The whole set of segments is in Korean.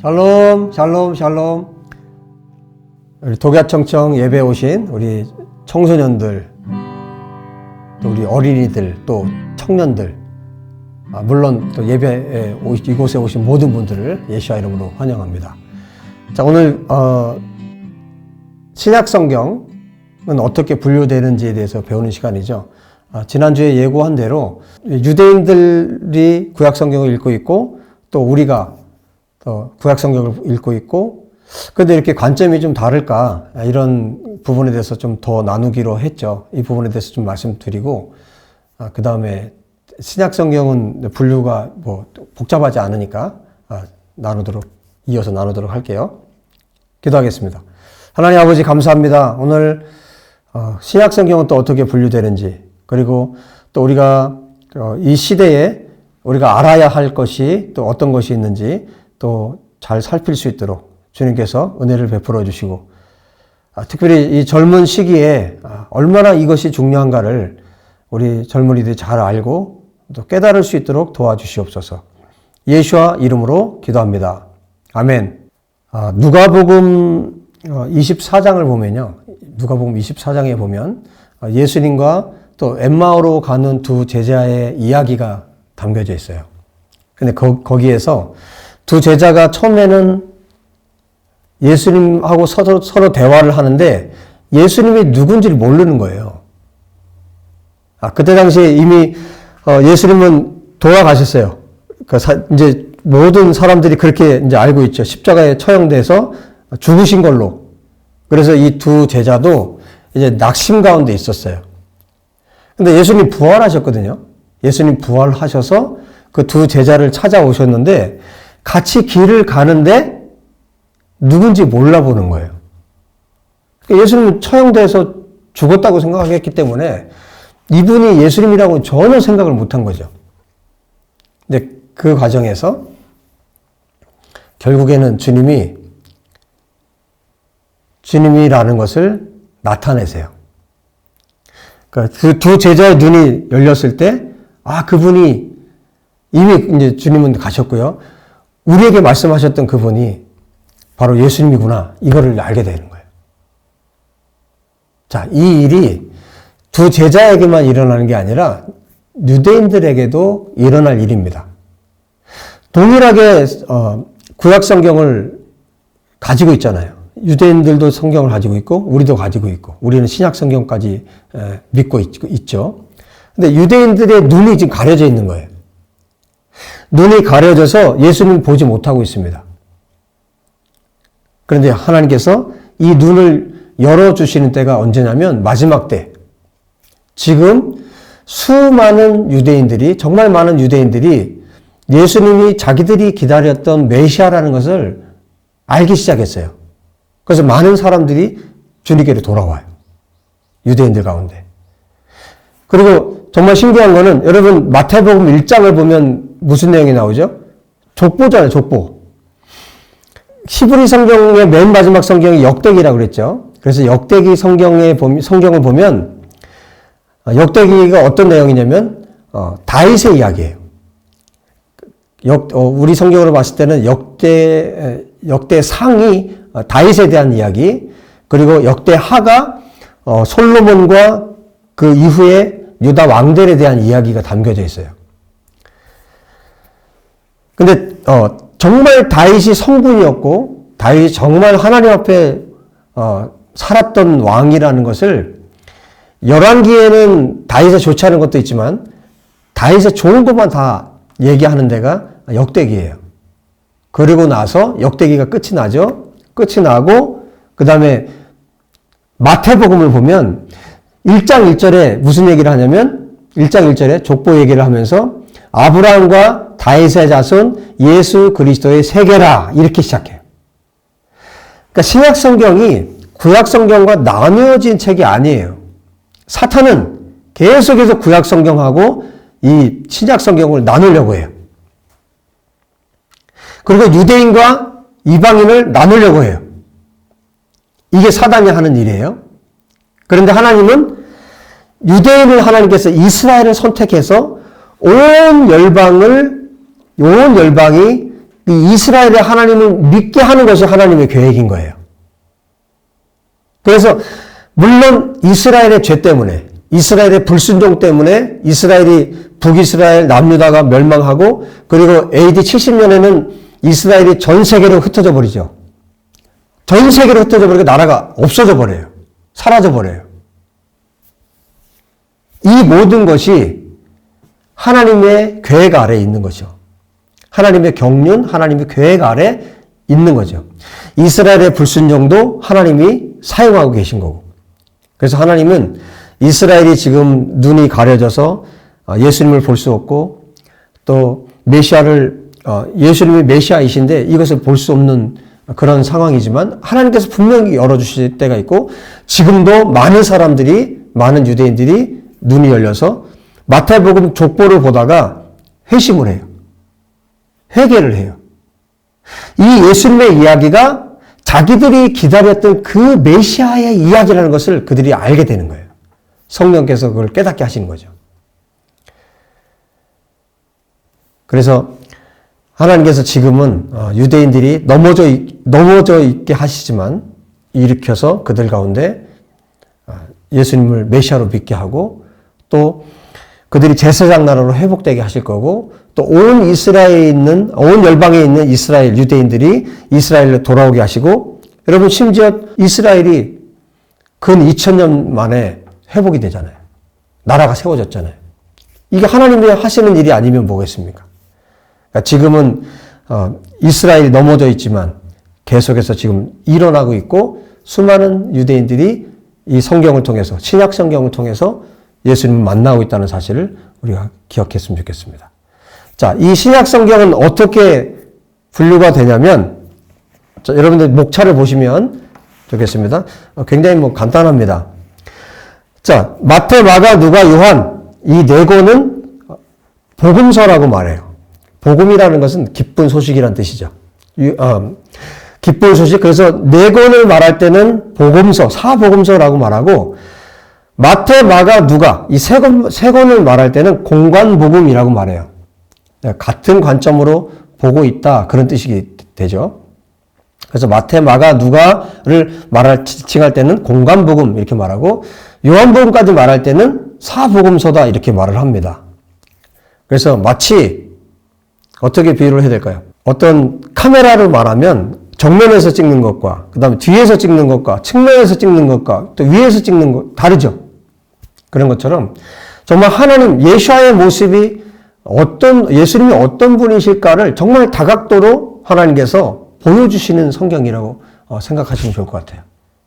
샬롬, 샬롬, 샬롬. 우리 독야청청 예배 오신 우리 청소년들, 또 우리 어린이들, 또 청년들, 물론 또 예배에 이곳에 오신 모든 분들을 예수와 이름으로 환영합니다. 자, 오늘 신약 성경은 어떻게 분류되는지에 대해서 배우는 시간이죠. 지난주에 예고한 대로 유대인들이 구약 성경을 읽고 있고 또 우리가 구약 성경을 읽고 있고, 근데 이렇게 관점이 좀 다를까, 이런 부분에 대해서 좀 더 나누기로 했죠. 이 부분에 대해서 좀 말씀드리고, 그 다음에 신약 성경은 분류가 복잡하지 않으니까 이어서 나누도록 할게요. 기도하겠습니다. 하나님 아버지 감사합니다. 오늘 신약 성경은 또 어떻게 분류되는지, 그리고 또 우리가 이 시대에 우리가 알아야 할 것이 또 어떤 것이 있는지 또 잘 살필 수 있도록 주님께서 은혜를 베풀어 주시고, 특별히 이 젊은 시기에 얼마나 이것이 중요한가를 우리 젊은이들이 잘 알고 또 깨달을 수 있도록 도와주시옵소서. 예수와 이름으로 기도합니다. 아멘. 누가복음 24장을 보면요. 누가복음 24장에 보면 예수님과 또 엠마오로 가는 두 제자의 이야기가 담겨져 있어요. 근데 거기에서 두 제자가 처음에는 예수님하고 서로 대화를 하는데 예수님이 누군지를 모르는 거예요. 그때 당시에 이미 예수님은 돌아가셨어요. 이제 모든 사람들이 그렇게 이제 알고 있죠. 십자가에 처형돼서 죽으신 걸로. 그래서 이 두 제자도 이제 낙심 가운데 있었어요. 근데 예수님 부활하셨거든요. 예수님 부활하셔서 그 두 제자를 찾아오셨는데 같이 길을 가는데 누군지 몰라보는 거예요. 예수님은 처형돼서 죽었다고 생각했기 때문에 이분이 예수님이라고는 전혀 생각을 못한 거죠. 근데 그 과정에서 결국에는 주님이라는 것을 나타내세요. 그러니까 그 두 제자의 눈이 열렸을 때, 그분이 이미 이제 주님은 가셨고요. 우리에게 말씀하셨던 그분이 바로 예수님이구나. 이거를 알게 되는 거예요. 자, 이 일이 두 제자에게만 일어나는 게 아니라 유대인들에게도 일어날 일입니다. 동일하게 구약 성경을 가지고 있잖아요. 유대인들도 성경을 가지고 있고 우리도 가지고 있고 우리는 신약 성경까지 믿고 있죠. 근데 유대인들의 눈이 지금 가려져 있는 거예요. 눈이 가려져서 예수님 보지 못하고 있습니다. 그런데 하나님께서 이 눈을 열어주시는 때가 언제냐면 마지막 때. 지금 수많은 유대인들이, 정말 많은 유대인들이 예수님이 자기들이 기다렸던 메시아라는 것을 알기 시작했어요. 그래서 많은 사람들이 주님께로 돌아와요. 유대인들 가운데. 그리고 정말 신기한 거는 여러분 마태복음 1장을 보면 무슨 내용이 나오죠? 족보잖아요, 족보. 히브리 성경의 맨 마지막 성경이 역대기라고 그랬죠. 그래서 역대기 성경을 보면 역대기가 어떤 내용이냐면 다윗의 이야기예요. 우리 성경으로 봤을 때는 역대 상이 다윗에 대한 이야기, 그리고 역대 하가 솔로몬과 그 이후에 유다 왕들에 대한 이야기가 담겨져 있어요. 근데 정말 다윗이 성군이었고 다윗이 정말 하나님 앞에 살았던 왕이라는 것을 열왕기에는 다윗에 좋지 않은 것도 있지만 다윗의 좋은 것만 다 얘기하는 데가 역대기예요. 그리고 나서 역대기가 끝이 나죠. 끝이 나고 그 다음에 마태복음을 보면 1장 1절에 무슨 얘기를 하냐면 1장 1절에 족보 얘기를 하면서 아브라함과 다윗의 자손 예수 그리스도의 세계라 이렇게 시작해요. 그러니까 신약 성경이 구약 성경과 나누어진 책이 아니에요. 사탄은 계속해서 구약 성경하고 이 신약 성경을 나누려고 해요. 그리고 유대인과 이방인을 나누려고 해요. 이게 사단이 하는 일이에요. 그런데 하나님은 유대인을 하나님께서 이스라엘을 선택해서 온 열방이 이 이스라엘의 하나님을 믿게 하는 것이 하나님의 계획인 거예요. 그래서 물론 이스라엘의 죄 때문에, 이스라엘의 불순종 때문에 이스라엘이 북이스라엘 남유다가 멸망하고, 그리고 AD 70년에는 이스라엘이 전 세계로 흩어져 버리죠. 전 세계로 흩어져 버리고 나라가 없어져 버려요. 사라져 버려요. 이 모든 것이 하나님의 계획 아래에 있는 거죠. 하나님의 경륜, 하나님의 계획 아래 있는 거죠. 이스라엘의 불순종도 하나님이 사용하고 계신 거고. 그래서 하나님은 이스라엘이 지금 눈이 가려져서 예수님을 볼 수 없고, 또 메시아를, 예수님이 메시아이신데 이것을 볼 수 없는 그런 상황이지만 하나님께서 분명히 열어주실 때가 있고, 지금도 많은 사람들이, 많은 유대인들이 눈이 열려서 마태복음 족보를 보다가 회심을 해요. 회개를 해요. 이 예수님의 이야기가 자기들이 기다렸던 그 메시아의 이야기라는 것을 그들이 알게 되는 거예요. 성령께서 그걸 깨닫게 하시는 거죠. 그래서 하나님께서 지금은 유대인들이 넘어져 있게 하시지만 일으켜서 그들 가운데 예수님을 메시아로 믿게 하고, 또 그들이 제사장 나라로 회복되게 하실 거고, 또 온 이스라엘에 있는, 온 열방에 있는 이스라엘 유대인들이 이스라엘로 돌아오게 하시고, 여러분 심지어 이스라엘이 근 2000년 만에 회복이 되잖아요. 나라가 세워졌잖아요. 이게 하나님이 하시는 일이 아니면 뭐겠습니까? 그러니까 지금은 이스라엘이 넘어져 있지만 계속해서 지금 일어나고 있고, 수많은 유대인들이 이 성경을 통해서, 신약 성경을 통해서 예수님을 만나고 있다는 사실을 우리가 기억했으면 좋겠습니다. 자, 이 신약 성경은 어떻게 분류가 되냐면, 자, 여러분들 목차를 보시면 좋겠습니다. 굉장히 간단합니다. 자, 마태, 마가, 누가, 요한, 이 네 권은 복음서라고 말해요. 복음이라는 것은 기쁜 소식이란 뜻이죠. 기쁜 소식. 그래서 네 권을 말할 때는 복음서, 사복음서라고 말하고, 마태, 마가, 누가, 이 세 권을 말할 때는 공관복음이라고 말해요. 같은 관점으로 보고 있다, 그런 뜻이 되죠. 그래서 마태, 마가, 누가를 지칭할 때는 공관복음 이렇게 말하고, 요한복음까지 말할 때는 사복음서다 이렇게 말을 합니다. 그래서 마치 어떻게 비유를 해야 될까요? 어떤 카메라로 말하면 정면에서 찍는 것과, 그 다음에 뒤에서 찍는 것과, 측면에서 찍는 것과, 또 위에서 찍는 것 다르죠. 그런 것처럼 정말 하나님, 예수와의 모습이 예수님이 어떤 분이실까를 정말 다각도로 하나님께서 보여주시는 성경이라고 생각하시면 좋을 것 같아요.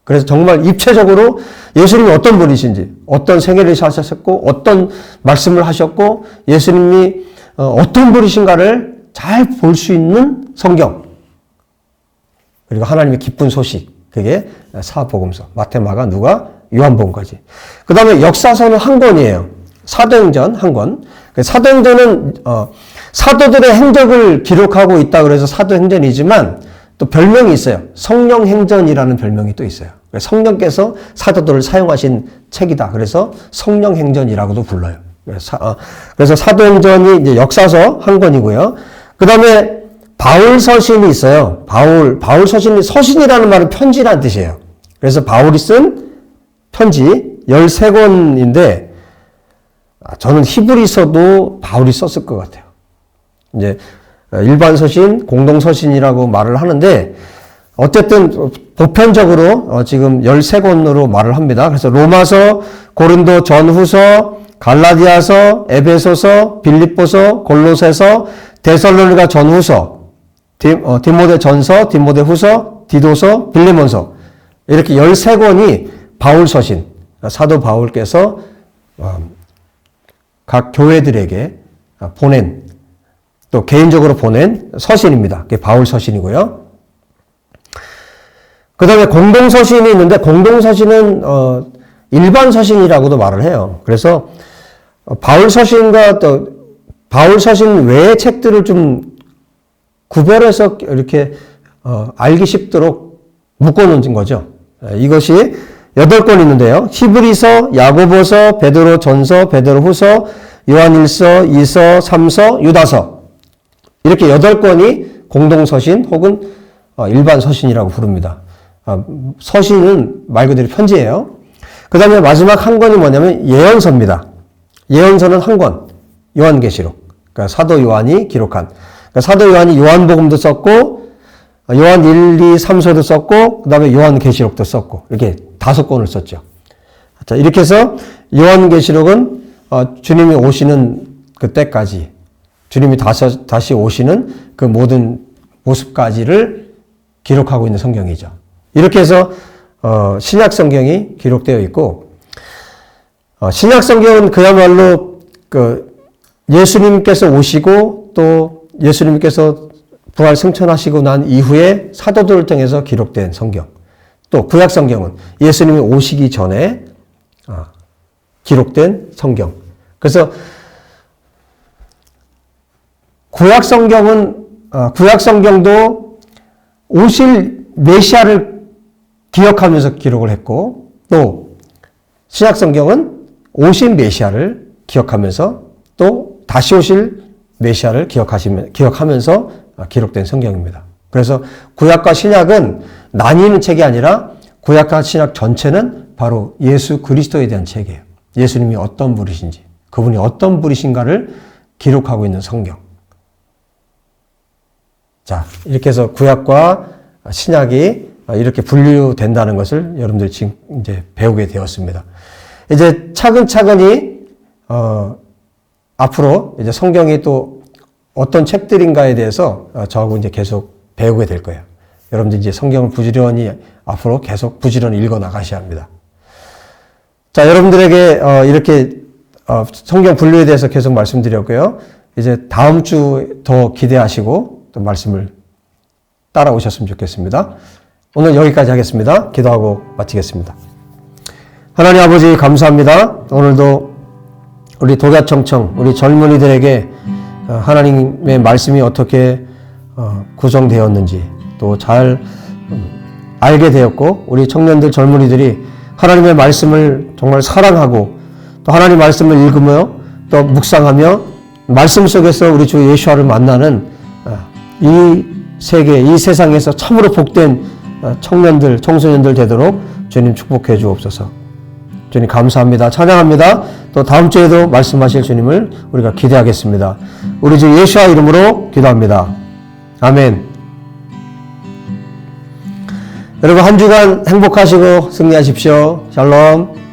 그래서 정말 입체적으로 예수님이 어떤 분이신지, 어떤 생애를 사셨고, 어떤 말씀을 하셨고, 예수님이 어떤 분이신가를 잘 볼 수 있는 성경. 그리고 하나님의 기쁜 소식. 그게 사복음서. 마태, 마가, 누가, 요한복음까지. 그 다음에 역사서는 한 권이에요. 사도행전 한 권. 사도행전은 사도들의 행적을 기록하고 있다 그래서 사도행전이지만 또 별명이 있어요. 성령행전이라는 별명이 또 있어요. 성령께서 사도들을 사용하신 책이다. 그래서 성령행전이라고도 불러요. 그래서 사도행전이 이제 역사서 한 권이고요. 그 다음에 바울서신이 있어요. 바울서신이, 서신이라는 말은 편지라는 뜻이에요. 그래서 바울이 쓴 편지 13권인데, 저는 히브리서도 바울이 썼을 것 같아요. 이제 일반 서신, 공동 서신이라고 말을 하는데, 어쨌든 보편적으로 지금 13권으로 말을 합니다. 그래서 로마서, 고린도 전후서, 갈라디아서, 에베소서, 빌립보서, 골로새서, 데살로니가 전후서, 디모데 전서, 디모데 후서, 디도서, 빌레몬서, 이렇게 13권이 바울 서신, 사도 바울께서 각 교회들에게 보낸, 또 개인적으로 보낸 서신입니다. 그게 바울 서신이고요. 그 다음에 공동서신이 있는데, 공동서신은 일반 서신이라고도 말을 해요. 그래서 바울 서신과 또 바울 서신 외의 책들을 좀 구별해서 이렇게 알기 쉽도록 묶어놓은 거죠. 이것이 8권 있는데요. 히브리서, 야고보서, 베드로 전서, 베드로 후서, 요한일서, 2서, 3서, 유다서, 이렇게 8권이 공동서신 혹은 일반 서신이라고 부릅니다. 서신은 말 그대로 편지예요. 그 다음에 마지막 한 권이 뭐냐면 예언서입니다. 예언서는 한 권, 요한계시록. 그러니까 사도 요한이 기록한. 그러니까 사도 요한이 요한복음도 썼고, 요한 1, 2, 3서도 썼고, 그 다음에 요한계시록도 썼고, 이렇게 5권을 썼죠. 자, 이렇게 해서 요한계시록은 주님이 오시는 그때까지, 주님이 다시 오시는 그 모든 모습까지를 기록하고 있는 성경이죠. 이렇게 해서 신약 성경이 기록되어 있고, 신약 성경은 그야말로 예수님께서 오시고 또 예수님께서 부활 승천하시고 난 이후에 사도들을 통해서 기록된 성경. 또 구약 성경은 예수님이 오시기 전에 기록된 성경. 그래서 구약 성경도 오실 메시아를 기억하면서 기록을 했고, 또 신약 성경은 오신 메시아를 기억하면서 또 다시 오실 메시아를 기억하면서 기록된 성경입니다. 그래서 구약과 신약은 나뉘는 책이 아니라 구약과 신약 전체는 바로 예수 그리스도에 대한 책이에요. 예수님이 어떤 분이신지, 그분이 어떤 분이신가를 기록하고 있는 성경. 자, 이렇게 해서 구약과 신약이 이렇게 분류된다는 것을 여러분들이 지금 이제 배우게 되었습니다. 이제 차근차근히 앞으로 이제 성경이 또 어떤 책들인가에 대해서 저하고 이제 계속 배우게 될 거예요. 여러분들 이제 성경을 부지런히 앞으로 계속 부지런히 읽어 나가셔야 합니다. 자, 여러분들에게 이렇게 성경 분류에 대해서 계속 말씀드렸고요. 이제 다음 주 더 기대하시고 또 말씀을 따라오셨으면 좋겠습니다. 오늘 여기까지 하겠습니다. 기도하고 마치겠습니다. 하나님 아버지 감사합니다. 오늘도 우리 독야청청 우리 젊은이들에게 하나님의 말씀이 어떻게 구성되었는지 또 잘 알게 되었고, 우리 청년들 젊은이들이 하나님의 말씀을 정말 사랑하고 또 하나님 말씀을 읽으며 또 묵상하며 말씀 속에서 우리 주 예수와를 만나는 이 세계, 이 세상에서 참으로 복된 청년들, 청소년들 되도록 주님 축복해 주옵소서. 주님 감사합니다. 찬양합니다. 또 다음 주에도 말씀하실 주님을 우리가 기대하겠습니다. 우리 주 예수와 이름으로 기도합니다. 아멘. 여러분 한 주간 행복하시고 승리하십시오. 샬롬.